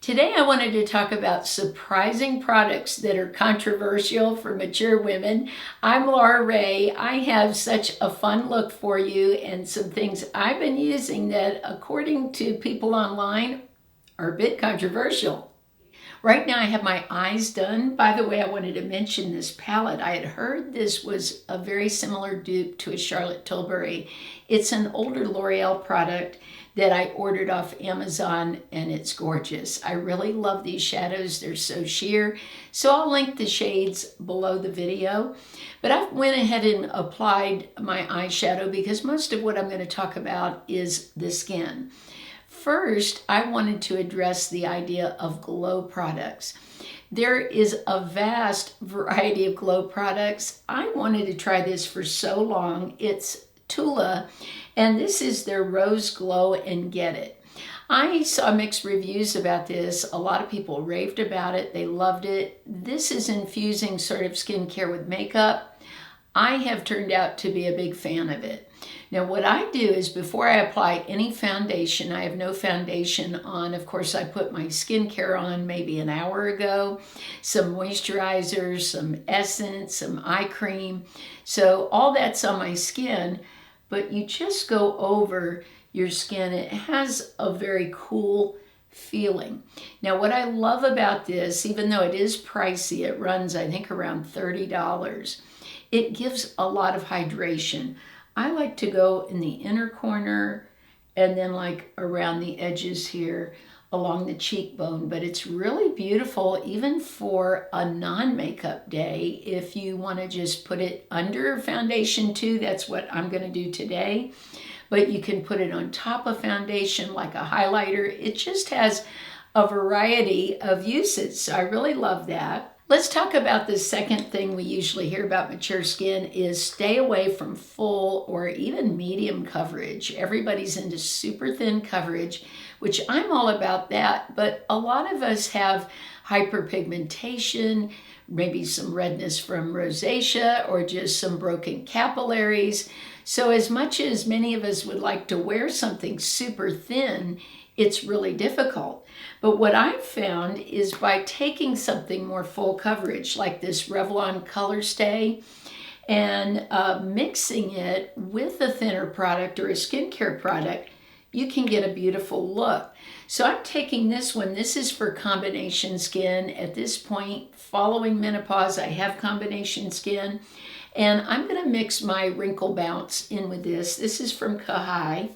Today I wanted to talk about surprising products that are controversial for mature women. I'm Laura Ray. I have such a fun look for you and some things I've been using that, according to people online, are a bit controversial. Right now I have my eyes done. By the way, I wanted to mention this palette. I had heard this was a very similar dupe to a Charlotte Tilbury. It's an older L'Oreal product that I ordered off Amazon, and it's gorgeous. I really love these shadows. They're so sheer. So I'll link the shades below the video. But I went ahead and applied my eyeshadow because most of what I'm going to talk about is the skin. First, I wanted to address the idea of glow products. There is a vast variety of glow products. I wanted to try this for so long. It's Tula, and this is their Rose Glow and Get It. I saw mixed reviews about this. A lot of people raved about it. They loved it. This is infusing sort of skincare with makeup. I have turned out to be a big fan of it. Now what I do is before I apply any foundation, I have no foundation on. Of course, I put my skincare on maybe an hour ago, some moisturizer, some essence, some eye cream. So all that's on my skin, but you just go over your skin. It has a very cool feeling. Now what I love about this, even though it is pricey, it runs I think around $30, it gives a lot of hydration. I like to go in the inner corner and then like around the edges here along the cheekbone, but it's really beautiful even for a non-makeup day. If you want to just put it under foundation too, that's what I'm going to do today. But you can put it on top of foundation like a highlighter. It just has a variety of uses, so I really love that. Let's talk about the second thing we usually hear about mature skin is stay away from full or even medium coverage. Everybody's into super thin coverage, which I'm all about that, but a lot of us have hyperpigmentation, maybe some redness from rosacea or just some broken capillaries. So as much as many of us would like to wear something super thin, it's really difficult. But what I've found is by taking something more full coverage, like this Revlon Color Stay, and mixing it with a thinner product or a skincare product, you can get a beautiful look. So I'm taking this one. This is for combination skin. At this point, following menopause, I have combination skin. And I'm going to mix my Wrinkle Bounce in with this. This is from Kahi.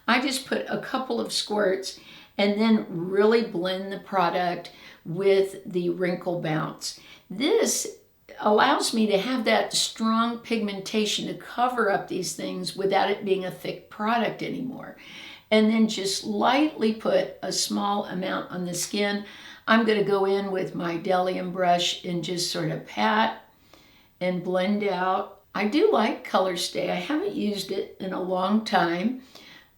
I just put a couple of squirts and then really blend the product with the Wrinkle Bounce. This allows me to have that strong pigmentation to cover up these things without it being a thick product anymore. And then just lightly put a small amount on the skin. I'm going to go in with my Bdellium brush and just sort of pat and blend out. I do like Color Stay. I haven't used it in a long time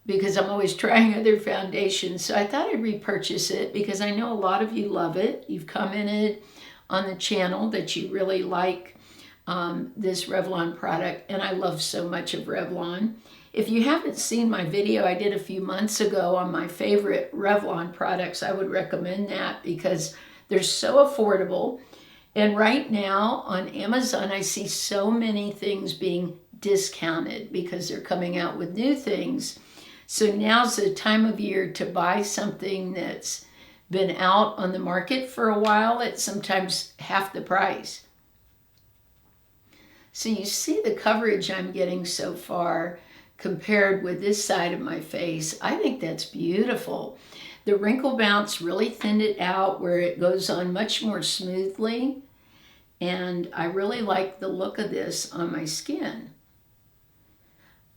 because I'm always trying other foundations. So I thought I'd repurchase it because I know a lot of you love it. You've commented on the channel that you really like this Revlon product, and I love so much of Revlon. If you haven't seen my video I did a few months ago on my favorite Revlon products, I would recommend that because they're so affordable. And right now on Amazon, I see so many things being discounted because they're coming out with new things. So now's the time of year to buy something that's been out on the market for a while at sometimes half the price. So you see the coverage I'm getting so far compared with this side of my face. I think that's beautiful. The Wrinkle Bounce really thinned it out where it goes on much more smoothly. And I really like the look of this on my skin.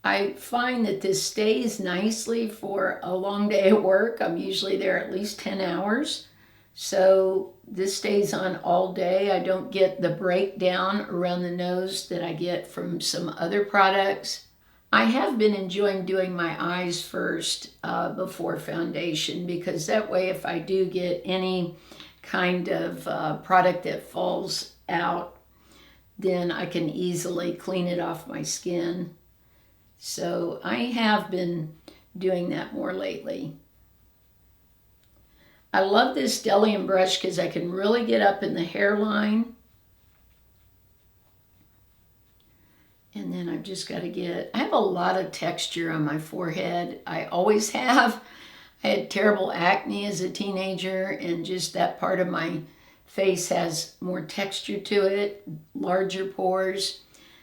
I find that this stays nicely for a long day at work. I'm usually there at least 10 hours. So this stays on all day. I don't get the breakdown around the nose that I get from some other products. I have been enjoying doing my eyes first before foundation because that way if I do get any kind of product that falls out, then I can easily clean it off my skin. So I have been doing that more lately. I love this Bdellium brush because I can really get up in the hairline. And then I've just got to I have a lot of texture on my forehead. I always have. I had terrible acne as a teenager, and just that part of my face has more texture to it, larger pores.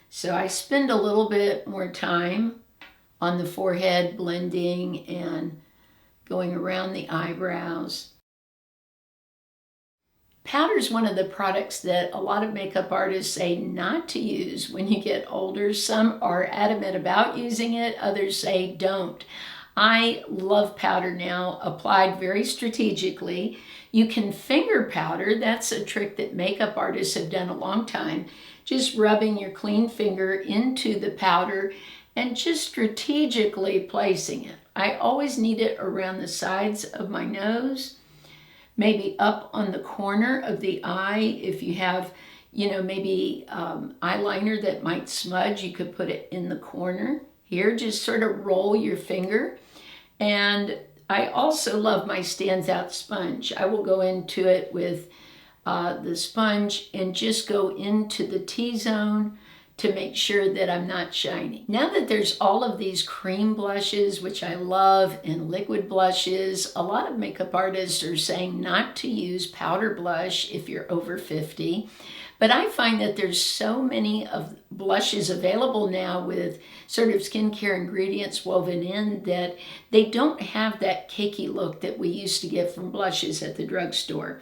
So I spend a little bit more time on the forehead, blending and going around the eyebrows. Powder is one of the products that a lot of makeup artists say not to use when you get older. Some are adamant about using it, others say don't. I love powder now, applied very strategically. You can finger powder. That's a trick that makeup artists have done a long time. Just rubbing your clean finger into the powder and just strategically placing it. I always need it around the sides of my nose, maybe up on the corner of the eye. If you have, maybe eyeliner that might smudge, you could put it in the corner. Here, just sort of roll your finger. And I also love my StansOut sponge. I will go into it with the sponge and just go into the T-zone to make sure that I'm not shiny. Now that there's all of these cream blushes, which I love, and liquid blushes, a lot of makeup artists are saying not to use powder blush if you're over 50. But I find that there's so many of blushes available now with sort of skincare ingredients woven in that they don't have that cakey look that we used to get from blushes at the drugstore.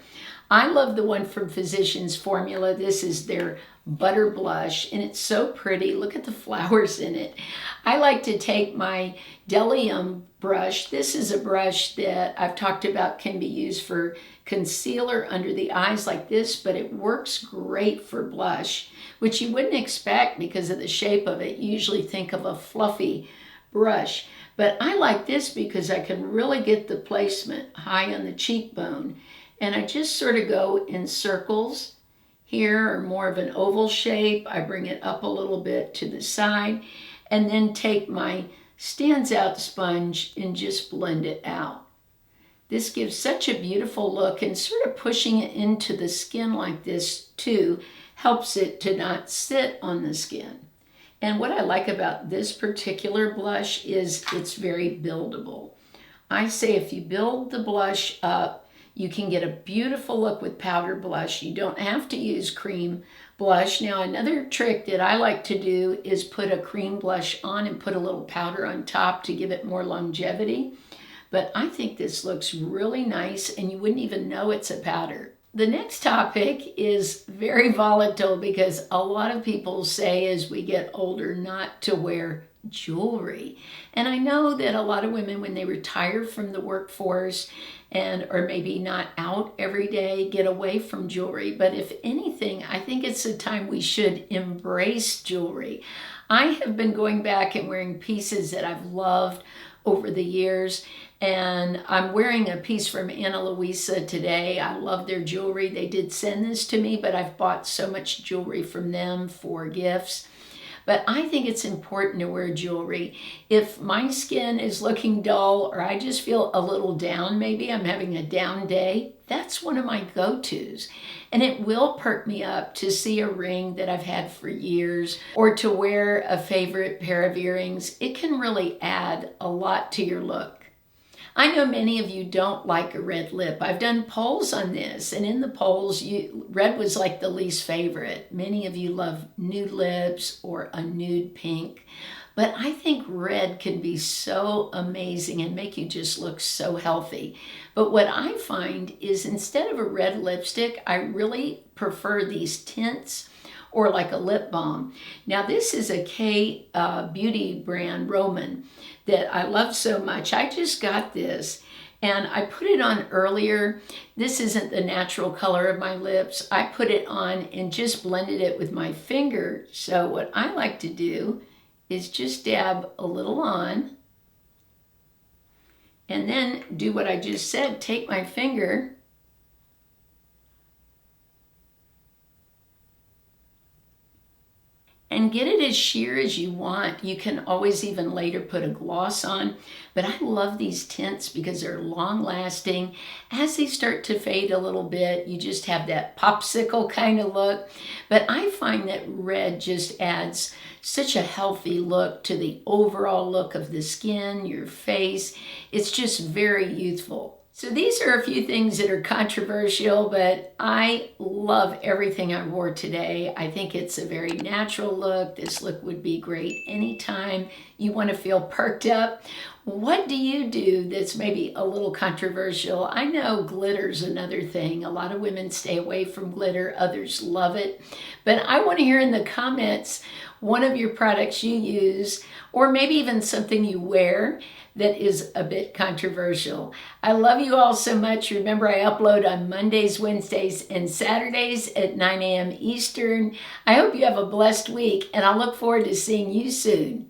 I love the one from Physicians Formula. This is their butter blush, and it's so pretty. Look at the flowers in it. I like to take my Bdellium brush. This is a brush that I've talked about can be used for concealer under the eyes like this, but it works great for blush, which you wouldn't expect because of the shape of it. You usually think of a fluffy brush, but I like this because I can really get the placement high on the cheekbone. And I just sort of go in circles here, or more of an oval shape. I bring it up a little bit to the side, and then take my StansOut sponge and just blend it out. This gives such a beautiful look, and sort of pushing it into the skin like this too helps it to not sit on the skin. And what I like about this particular blush is it's very buildable. I say if you build the blush up, you can get a beautiful look with powder blush. You don't have to use cream blush. Now, another trick that I like to do is put a cream blush on and put a little powder on top to give it more longevity. But I think this looks really nice, and you wouldn't even know it's a powder. The next topic is very volatile because a lot of people say as we get older not to wear jewelry. And I know that a lot of women, when they retire from the workforce and or maybe not out every day, get away from jewelry. But if anything, I think it's a time we should embrace jewelry. I have been going back and wearing pieces that I've loved over the years, and I'm wearing a piece from Ana Luisa today. I love their jewelry. They did send this to me, but I've bought so much jewelry from them for gifts. But I think it's important to wear jewelry. If my skin is looking dull, or I just feel a little down, maybe I'm having a down day, that's one of my go-tos. And it will perk me up to see a ring that I've had for years, or to wear a favorite pair of earrings. It can really add a lot to your look. I know many of you don't like a red lip. I've done polls on this, and in the polls, red was like the least favorite. Many of you love nude lips or a nude pink, but I think red can be so amazing and make you just look so healthy. But what I find is instead of a red lipstick, I really prefer these tints or like a lip balm. Now this is a K beauty brand, Roman, that I love so much. I just got this and I put it on earlier. This isn't the natural color of my lips. I put it on and just blended it with my finger. So what I like to do is just dab a little on and then do what I just said. Take my finger and get it as sheer as you want. You can always even later put a gloss on, but I love these tints because they're long lasting. As they start to fade a little bit, you just have that popsicle kind of look. But I find that red just adds such a healthy look to the overall look of the skin, your face. It's just very youthful. So these are a few things that are controversial, but I love everything I wore today. I think it's a very natural look. This look would be great anytime you want to feel perked up. What do you do that's maybe a little controversial? I know glitter's another thing. A lot of women stay away from glitter. Others love it. But I want to hear in the comments one of your products you use, or maybe even something you wear that is a bit controversial. I love you all so much. Remember, I upload on Mondays, Wednesdays, and Saturdays at 9 a.m. Eastern. I hope you have a blessed week, and I look forward to seeing you soon.